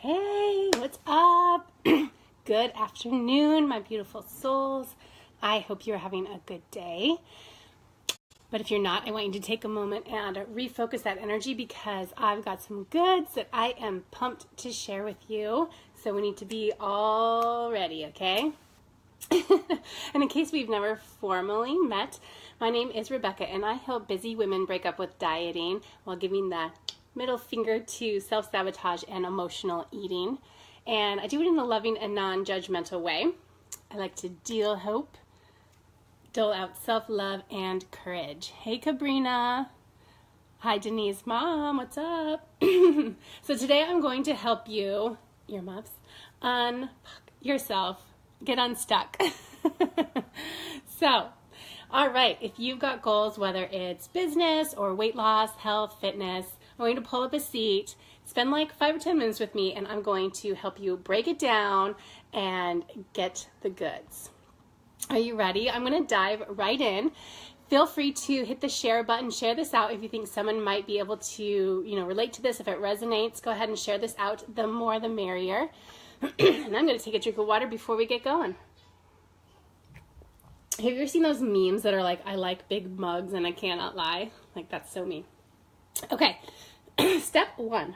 Hey, what's up? Good afternoon, my beautiful souls. I hope you're having a good day. But if you're not, I want you to take a moment and refocus that energy because I've got some goods that I am pumped to share with you. So we need to be all ready, okay? And in case we've never formally met, my name is Rebecca and I help busy women break up with dieting while giving the middle finger to self-sabotage and emotional eating. And I do it in a loving and non-judgmental way. I like to dole out self-love and courage. Hey, Cabrina. Hi, Denise. Mom, what's up? So today I'm going to help you, earmuffs, unfuck yourself, get unstuck. So, all right, if you've got goals, whether it's business or weight loss, health, fitness, I'm going to pull up a seat, spend like 5 or 10 minutes with me, and I'm going to help you break it down and get the goods. Are you ready? I'm going to dive right in. Feel free to hit the share button, share this out if you think someone might be able to, relate to this. If it resonates, go ahead and share this out. The more, the merrier. And I'm going to take a drink of water before we get going. Have you ever seen those memes that are like, I like big mugs and I cannot lie? Like, that's so me. Okay, step one.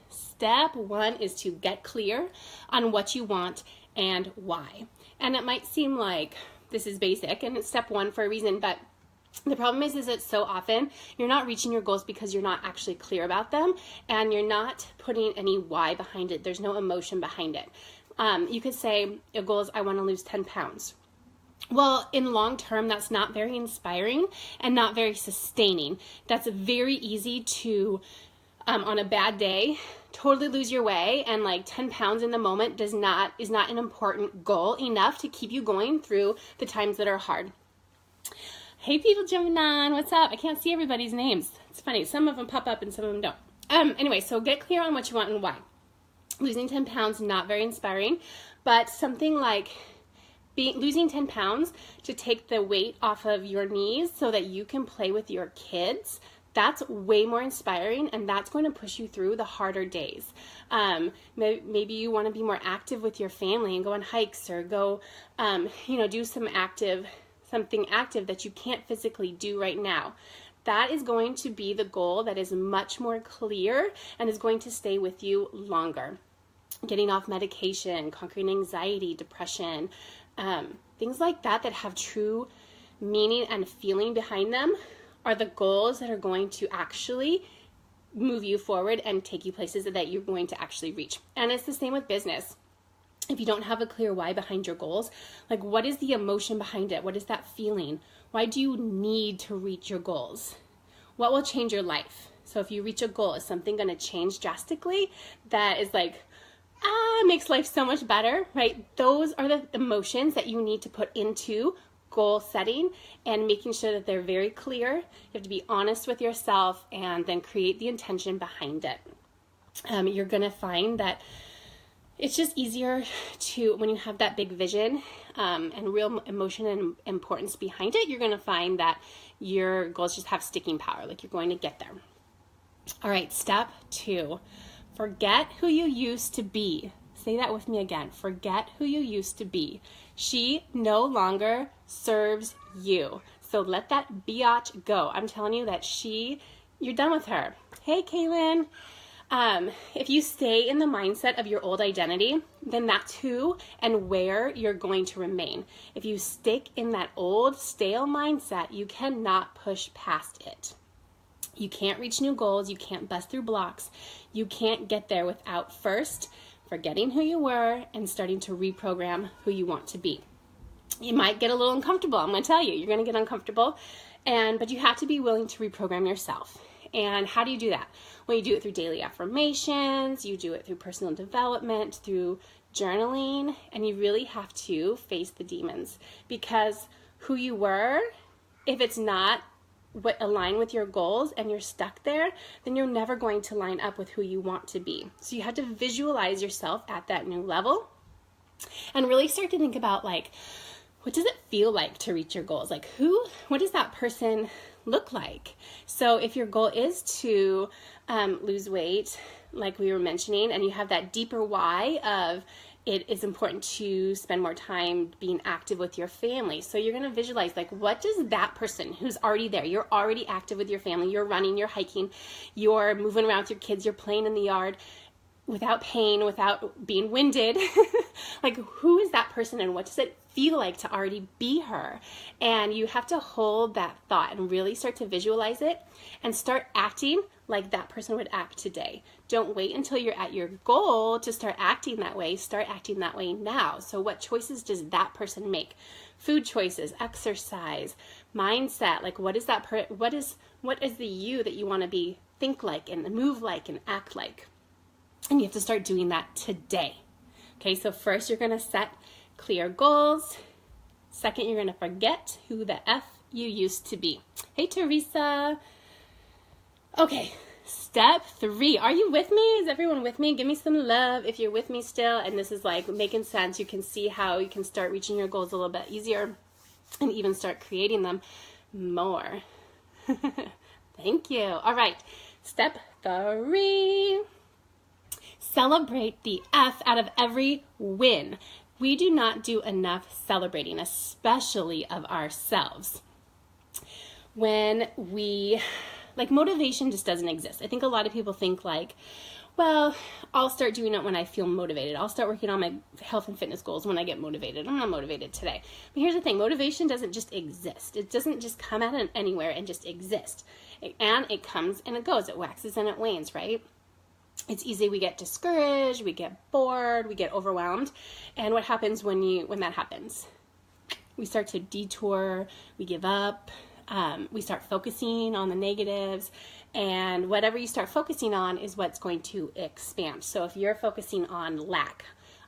Step one is to get clear on what you want and why. And it might seem like this is basic and it's step one for a reason, but the problem is that so often you're not reaching your goals because you're not actually clear about them and you're not putting any why behind it. There's no emotion behind it. You could say your goal is I want to lose 10 pounds. Well, in long term, that's not very inspiring and not very sustaining. That's very easy to, on a bad day, totally lose your way, and like 10 pounds in the moment is not an important goal enough to keep you going through the times that are hard. Hey, people jumping on, what's up? I can't see everybody's names. It's funny, some of them pop up and some of them don't. Anyway, so get clear on what you want and why. Losing 10 pounds, not very inspiring, but something like losing 10 pounds to take the weight off of your knees so that you can play with your kids, that's way more inspiring and that's going to push you through the harder days. Maybe you want to be more active with your family and go on hikes or go, do something active that you can't physically do right now. That is going to be the goal that is much more clear and is going to stay with you longer. Getting off medication, conquering anxiety, depression, things like that have true meaning and feeling behind them are the goals that are going to actually move you forward and take you places that you're going to actually reach. And it's the same with business. If you don't have a clear why behind your goals, like what is the emotion behind it? What is that feeling? Why do you need to reach your goals? What will change your life? So if you reach a goal, is something going to change drastically that is like, makes life so much better, right? Those are the emotions that you need to put into goal setting and making sure that they're very clear. You have to be honest with yourself and then create the intention behind it. You're going to find that it's just easier to, when you have that big vision and real emotion and importance behind it, you're going to find that your goals just have sticking power, like you're going to get there. All right, step 2, forget who you used to be. Say that with me again. Forget who you used to be. She no longer serves you. So let that biatch go. I'm telling you that you're done with her. Hey, Kaylin. If you stay in the mindset of your old identity, then that's who and where you're going to remain. If you stick in that old, stale mindset, you cannot push past it. You can't reach new goals. You can't bust through blocks. You can't get there without first forgetting who you were and starting to reprogram who you want to be. You might get a little uncomfortable. I'm going to tell you, you're going to get uncomfortable, but you have to be willing to reprogram yourself. And how do you do that? Well, you do it through daily affirmations, you do it through personal development, through journaling, and you really have to face the demons, because who you were, if it's not what align with your goals and you're stuck there, then you're never going to line up with who you want to be. So you have to visualize yourself at that new level and really start to think about like, what does it feel like to reach your goals? Like what does that person look like? So if your goal is to lose weight, like we were mentioning, and you have that deeper why of it is important to spend more time being active with your family. So you're going to visualize, like, what does that person who's already there, you're already active with your family, you're running, you're hiking, you're moving around with your kids, you're playing in the yard without pain, without being winded. Like, who is that person and what does it feel like to already be her? And you have to hold that thought and really start to visualize it and start acting like that person would act today. Don't wait until you're at your goal to start acting that way. Start acting that way now. So what choices does that person make? Food choices, exercise, mindset. Like, what is what is the you that you want to be, think like and move like and act like? And you have to start doing that today. Okay, so first you're going to set clear goals. Second, you're going to forget who the F you used to be. Hey, Teresa. Okay, step 3. Are you with me? Is everyone with me? Give me some love if you're with me still. And this is like making sense. You can see how you can start reaching your goals a little bit easier and even start creating them more. Thank you. All right, step 3. Celebrate the F out of every win. We do not do enough celebrating, especially of ourselves. When motivation just doesn't exist. I think a lot of people think like, well, I'll start doing it when I feel motivated. I'll start working on my health and fitness goals when I get motivated. I'm not motivated today. But here's the thing, motivation doesn't just exist. It doesn't just come out of anywhere and just exist. And it comes and it goes. It waxes and it wanes, right? It's easy. We get discouraged, we get bored, we get overwhelmed. And what happens when that happens? We start to detour, we give up, we start focusing on the negatives, and whatever you start focusing on is what's going to expand. So if you're focusing on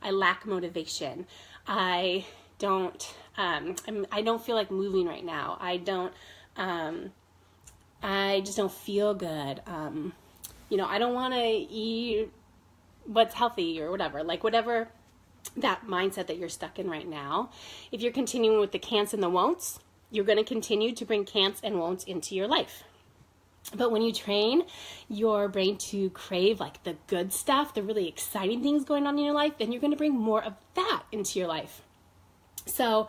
I lack motivation, I don't feel like moving right now, I just don't feel good, I don't want to eat what's healthy or whatever, like whatever that mindset that you're stuck in right now. If you're continuing with the can'ts and the won'ts, you're going to continue to bring can'ts and won'ts into your life. But when you train your brain to crave like the good stuff, the really exciting things going on in your life, then you're going to bring more of that into your life. So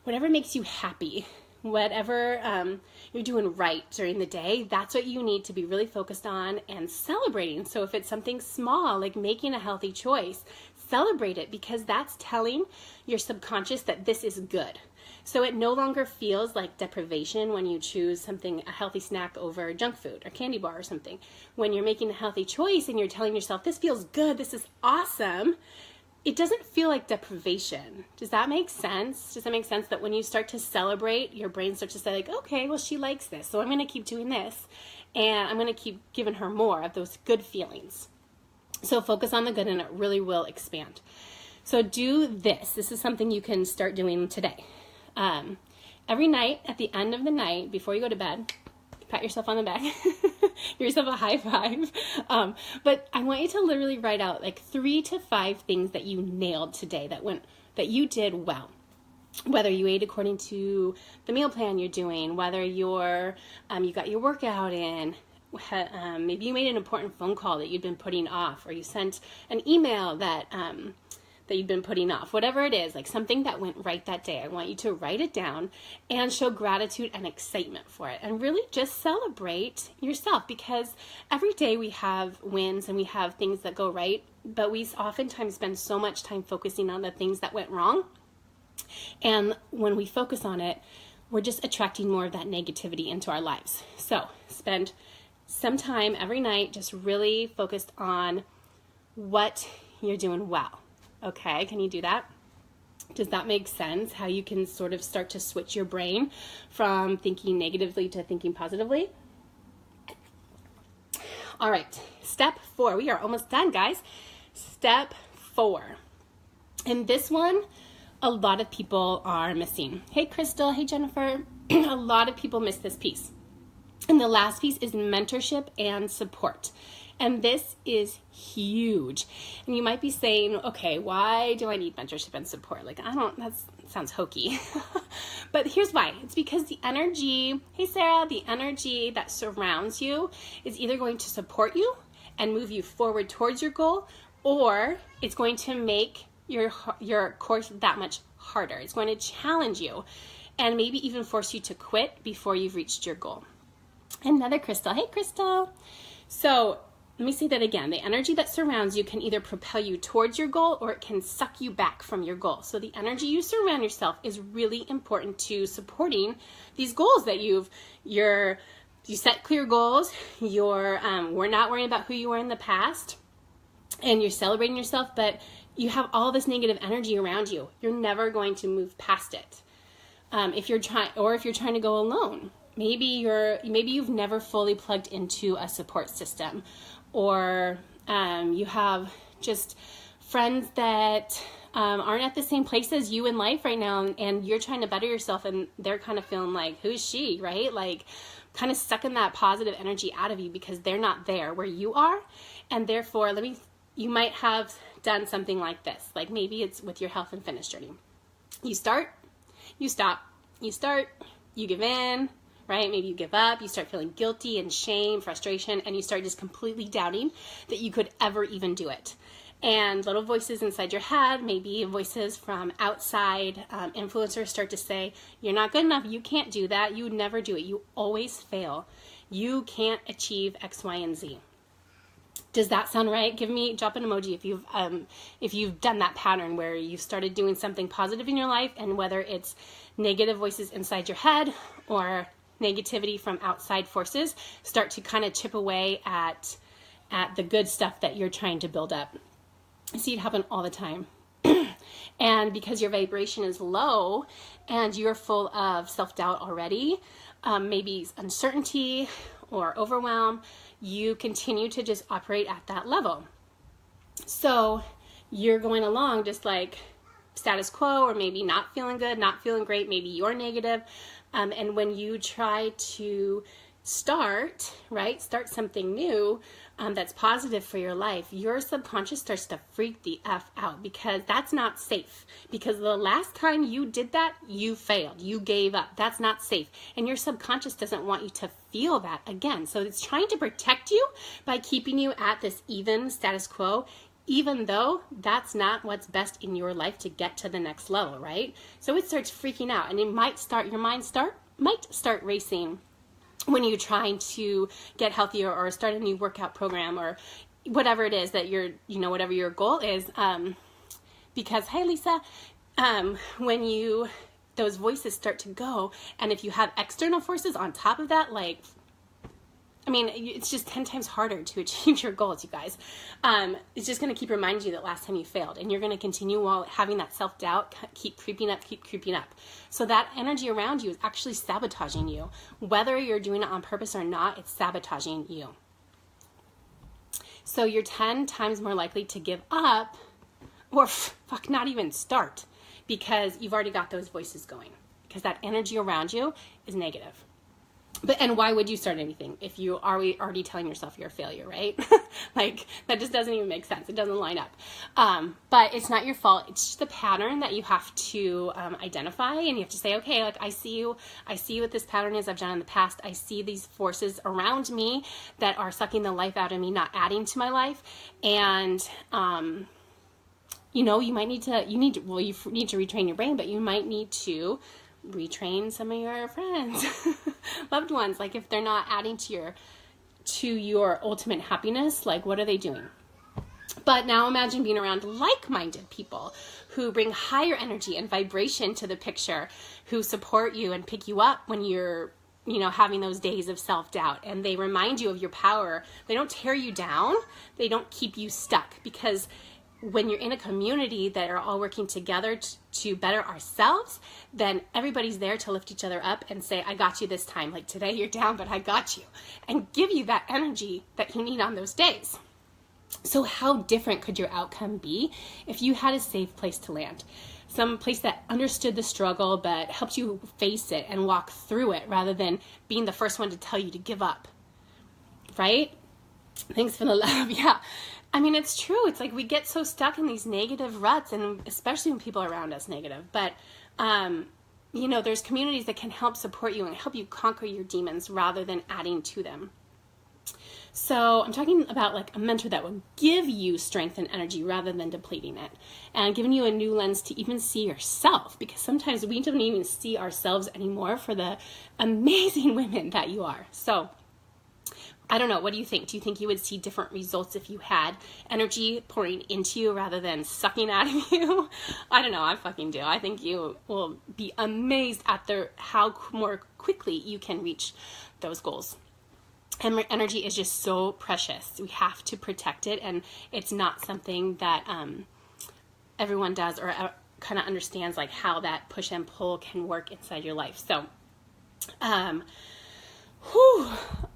whatever makes you happy, whatever you're doing right during the day, that's what you need to be really focused on and celebrating. So if it's something small, like making a healthy choice, celebrate it, because that's telling your subconscious that this is good. So it no longer feels like deprivation when you choose a healthy snack over junk food or candy bar or something. When you're making a healthy choice and you're telling yourself, this feels good, this is awesome, it doesn't feel like deprivation. Does that make sense? Does that make sense that when you start to celebrate, your brain starts to say like, okay, well, she likes this, so I'm going to keep doing this, and I'm going to keep giving her more of those good feelings. So focus on the good and it really will expand. So do this. This is something you can start doing today. Every night, at the end of the night, before you go to bed, pat yourself on the back, give yourself a high five. But I want you to literally write out like 3 to 5 things that you nailed today, that you did well. Whether you ate according to the meal plan you're doing, whether you got your workout in, maybe you made an important phone call that you'd been putting off, or you sent an email that you've been putting off, whatever it is, like something that went right that day. I want you to write it down and show gratitude and excitement for it, and really just celebrate yourself, because every day we have wins and we have things that go right, but we oftentimes spend so much time focusing on the things that went wrong. And when we focus on it, we're just attracting more of that negativity into our lives. So spend some time every night just really focused on what you're doing well. Okay, can you do that? Does that make sense? How you can sort of start to switch your brain from thinking negatively to thinking positively? All right, step 4. We are almost done, guys. Step 4. And this one, a lot of people are missing. Hey, Crystal. Hey, Jennifer. A lot of people miss this piece. And the last piece is mentorship and support. And this is huge. And you might be saying, okay, why do I need mentorship and support? Like, that's sounds hokey. But here's why. It's because the energy, hey Sarah, the energy that surrounds you is either going to support you and move you forward towards your goal, or it's going to make your course that much harder. It's going to challenge you and maybe even force you to quit before you've reached your goal. Another Crystal. Hey Crystal. So let me say that again. The energy that surrounds you can either propel you towards your goal or it can suck you back from your goal. So the energy you surround yourself is really important to supporting these goals that you set clear goals. We're not worrying about who you were in the past and you're celebrating yourself, but you have all this negative energy around you. You're never going to move past it. If you're trying to go alone, maybe you've never fully plugged into a support system, or you have just friends that aren't at the same place as you in life right now, and you're trying to better yourself, and they're kind of feeling like, who's she, right? Like kind of sucking that positive energy out of you because they're not there where you are, and therefore you might have done something like this. Like maybe it's with your health and fitness journey. You start, you stop, you start, you give in, right? Maybe you give up, you start feeling guilty and shame, frustration, and you start just completely doubting that you could ever even do it. And little voices inside your head, maybe voices from outside influencers start to say, you're not good enough, you can't do that, you would never do it, you always fail, you can't achieve X, Y, and Z. Does that sound right? Drop an emoji if you've done that pattern where you've started doing something positive in your life, and whether it's negative voices inside your head or negativity from outside forces start to kind of chip away at the good stuff that you're trying to build up. I see it happen all the time. And because your vibration is low and you're full of self-doubt already, maybe uncertainty or overwhelm, you continue to just operate at that level. So you're going along just like status quo, or maybe not feeling good, not feeling great, maybe you're negative. And when you try to start something new that's positive for your life, your subconscious starts to freak the F out because that's not safe. Because the last time you did that, you failed, you gave up. That's not safe. And your subconscious doesn't want you to feel that again. So it's trying to protect you by keeping you at this even status quo, even though that's not what's best in your life to get to the next level, right? So it starts freaking out, and your mind might start racing when you're trying to get healthier or start a new workout program or whatever it is that whatever your goal is. Because, hey Lisa, when those voices start to go, and if you have external forces on top of that, it's just 10 times harder to achieve your goals, you guys. It's just going to keep reminding you that last time you failed, and you're going to continue while having that self-doubt keep creeping up. So that energy around you is actually sabotaging you. Whether you're doing it on purpose or not, it's sabotaging you. So you're 10 times more likely to give up or not even start because you've already got those voices going, because that energy around you is negative. And why would you start anything if you are already telling yourself you're a failure, right? That just doesn't even make sense. It doesn't line up. But it's not your fault. It's just a pattern that you have to identify, and you have to say, okay, I see what this pattern is I've done in the past. I see these forces around me that are sucking the life out of me, not adding to my life. And, you need to retrain your brain, but you might need to retrain some of your friends, loved ones. Like if they're not adding to your ultimate happiness, what are they doing? But now imagine being around like-minded people who bring higher energy and vibration to the picture, who support you and pick you up when you're having those days of self-doubt, and they remind you of your power. They don't tear you down. They don't keep you stuck, because when you're in a community that are all working together to better ourselves, then everybody's there to lift each other up and say, I got you this time. Like today you're down, but I got you. And give you that energy that you need on those days. So how different could your outcome be if you had a safe place to land? Some place that understood the struggle but helped you face it and walk through it, rather than being the first one to tell you to give up. Right? Thanks for the love. Yeah. It's true. It's like we get so stuck in these negative ruts, and especially when people are around us negative. But There's communities that can help support you and help you conquer your demons rather than adding to them. So I'm talking about like a mentor that will give you strength and energy rather than depleting it, and giving you a new lens to even see yourself, because sometimes we don't even see ourselves anymore for the amazing women that you are. So I don't know. What do you think? Do you think you would see different results if you had energy pouring into you rather than sucking out of you? I don't know. I fucking do. I think you will be amazed at how more quickly you can reach those goals. And energy is just so precious. We have to protect it, and it's not something that everyone does or kind of understands, like how that push and pull can work inside your life. So, I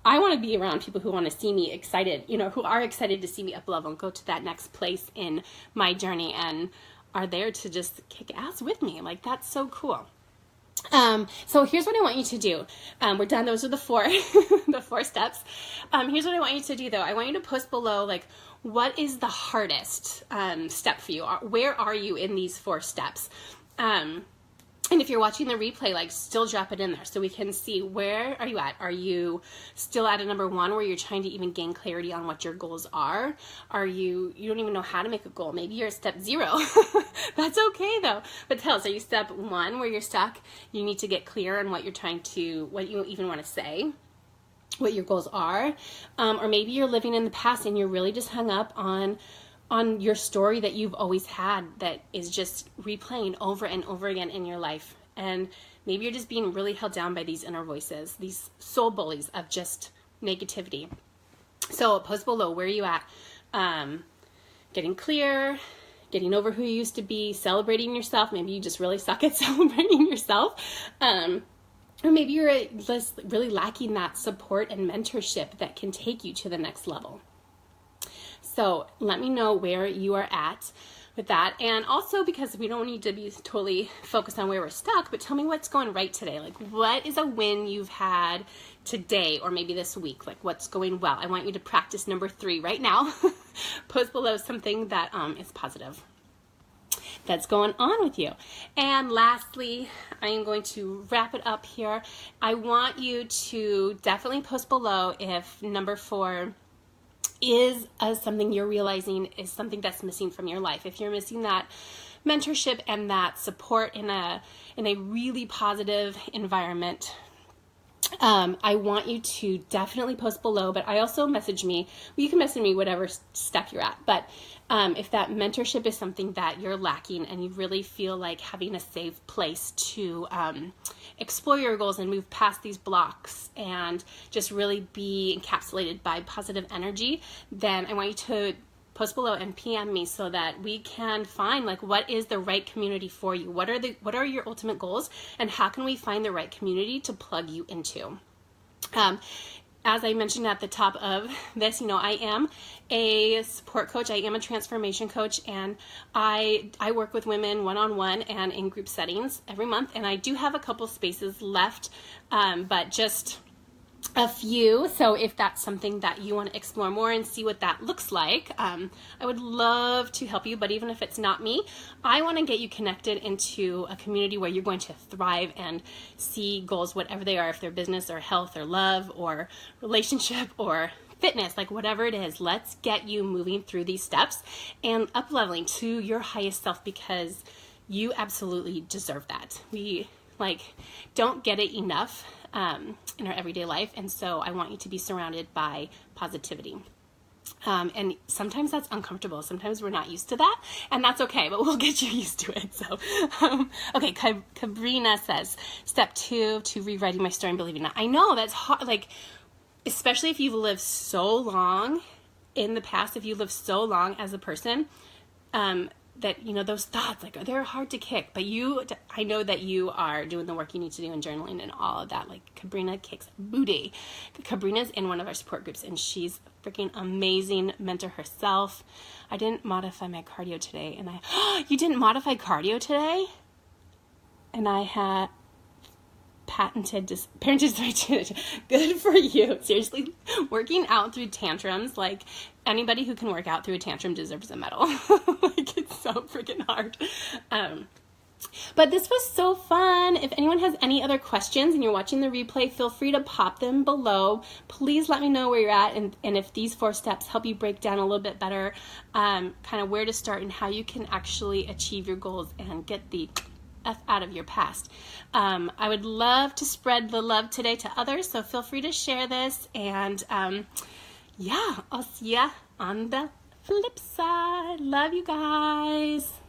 want to be around people who want to see me excited, who are excited to see me up level and go to that next place in my journey and are there to just kick ass with me. Like, that's so cool. So here's what I want you to do. We're done. Those are the four, the 4 steps. Here's what I want you to do though. I want you to post below, like, what is the hardest, step for you? Where are you in these 4 steps? And if you're watching the replay, like, still drop it in there so we can see, where are you at? Are you still at a number 1 where you're trying to even gain clarity on what your goals are? You don't even know how to make a goal. Maybe you're at step 0. That's okay though. But tell us, are you step 1 where you're stuck? You need to get clear on what you even want to say, what your goals are. Or maybe you're living in the past and you're really just hung up on your story that you've always had that is just replaying over and over again in your life. And maybe you're just being really held down by these inner voices, these soul bullies of just negativity. So post below, where are you at? Getting clear, getting over who you used to be, celebrating yourself. Maybe you just really suck at celebrating yourself. Or maybe you're just really lacking that support and mentorship that can take you to the next level. So let me know where you are at with that. And also, because we don't need to be totally focused on where we're stuck, but tell me what's going right today. Like, what is a win you've had today or maybe this week? Like, what's going well? I want you to practice number 3 right now. Post below something that is positive that's going on with you. And lastly, I am going to wrap it up here. I want you to definitely post below if number 4 is something you're realizing is something that's missing from your life. If you're missing that mentorship and that support in a really positive environment, I want you to definitely post below, but I also message me. Well, you can message me whatever step you're at, but if that mentorship is something that you're lacking and you really feel like having a safe place to explore your goals and move past these blocks and just really be encapsulated by positive energy, then I want you to post below and PM me so that we can find, like, what is the right community for you? What are your ultimate goals, and how can we find the right community to plug you into? As I mentioned at the top of this, I am a support coach. I am a transformation coach, and I work with women one-on-one and in group settings every month. And I do have a couple spaces left, but just a few. So if that's something that you want to explore more and see what that looks like, I would love to help you. But even if it's not me, I want to get you connected into a community where you're going to thrive and see goals, whatever they are, if they're business or health or love or relationship or fitness, like whatever it is. Let's get you moving through these steps and up leveling to your highest self, because you absolutely deserve that. We don't get it enough in our everyday life, and so I want you to be surrounded by positivity. And sometimes that's uncomfortable. Sometimes we're not used to that, and that's okay, but we'll get you used to it. So, okay, Cabrina says, step 2 to rewriting my story and believing that. I know that's hard, especially if you've lived so long in the past, if you lived so long as a person, that, those thoughts, they're hard to kick, but I know that you are doing the work you need to do in journaling and all of that. Cabrina kicks booty. Cabrina's in one of our support groups, and she's a freaking amazing mentor herself. I didn't modify my cardio today, and you didn't modify cardio today? And I had parented good for you. Seriously, working out through tantrums, anybody who can work out through a tantrum deserves a medal. It's so freaking hard. But this was so fun. If anyone has any other questions and you're watching the replay, feel free to pop them below. Please let me know where you're at and if these 4 steps help you break down a little bit better kind of where to start and how you can actually achieve your goals and get the F out of your past. I would love to spread the love today to others, so feel free to share this. And yeah, I'll see ya on the flip side. Love you guys.